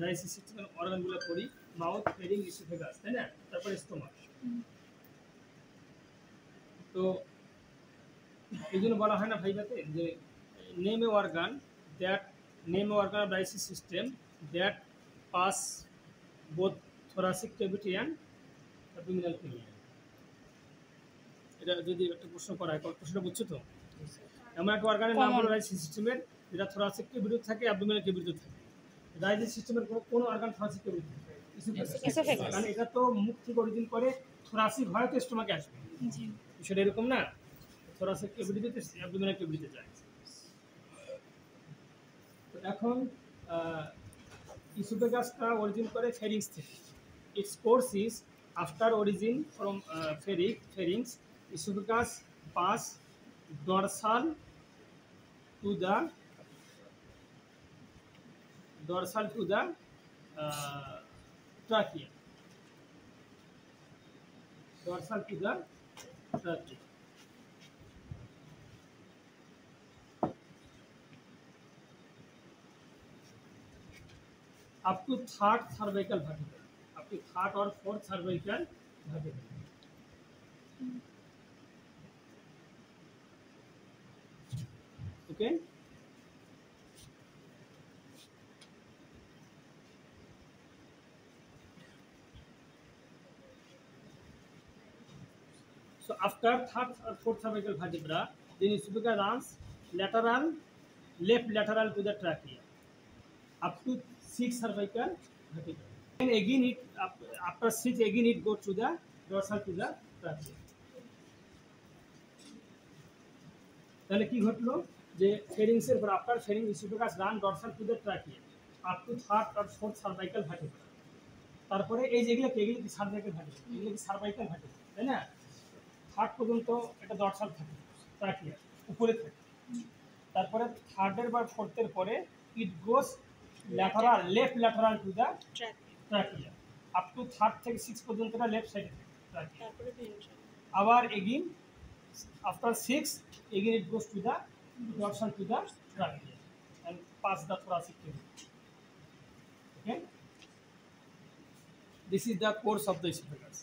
Digestive সিস্টেমের অর্গানগুলো পড়ি, mouth, ফেরিং, oesophagus, তাই না? তারপরে স্টোমাক। তো এই জন্য বলা হয় না ভাইবাতে যে name a organ of digestive system that pass both thoracic cavity and abdominal cavity. এটা যদি একটা প্রশ্ন করা হয়, প্রশ্নটা বুঝছো তো? এমন একটা অর্গানের নাম হলো ডাইজেস্টিভ সিস্টেমের, যেটা থোরাসিক ক্যাভিটি থাকে, অ্যাবডোমিনাল ক্যাভিটি থাকে। ডাইজেস্টিভ সিস্টেমের কোন অর্গান থোরাসিক ক্যাভিটি থাকে? ইসোফেগাস। কারণ এটা তো মুখ থেকে অরিজিন করে থোরাসিক হয় তো স্টোমাকে আসবে। জি, বিষয়টা এরকম না, থোরাসিক ক্যাভিটিতে অ্যাবডোমিনাল ক্যাভিটিতে যায়। তো এখন ইসোফেগাসটা অরিজিন করে ফেরিংস থেকে। It's course is after origin from ফেরিংস esophagus pass dorsal to the trachea. Dorsal to the trachea. Up to third cervical vertebra. Up to third or fourth cervical vertebra. Okay. So after third or fourth cervical vertebra, then esophagus runs left lateral to the trachea up to 6 cervical vertebra. And again after 6 again it goes to the dorsal to the trachea. তাহলে কি ঘটলো যে ফেরিংসের পর after pharynx esophagus run dorsal to the trachea up to third আর fourth cervical vertebra. তারপরে এই যেগুলো কি সার্ভাইকাল ভার্টেব্রা, এগুলো কি সার্ভাইকাল ভার্টেব্রা, তাই না? থার্ড পর্যন্ত এটা ডরসাল থাকে, ট্রাকিয়া উপরে থাকে। তারপরে থার্ডের বা ফোর্থের পরে it goes left lateral to the trachea up to third থেকে 6 পর্যন্ত এটা লেফট সাইডে থাকে ট্রাকিয়া। আবার again after 6 again it goes to the dorsal to the trachea and pass the thoracic cavity. Okay, this is the course of the esophagus.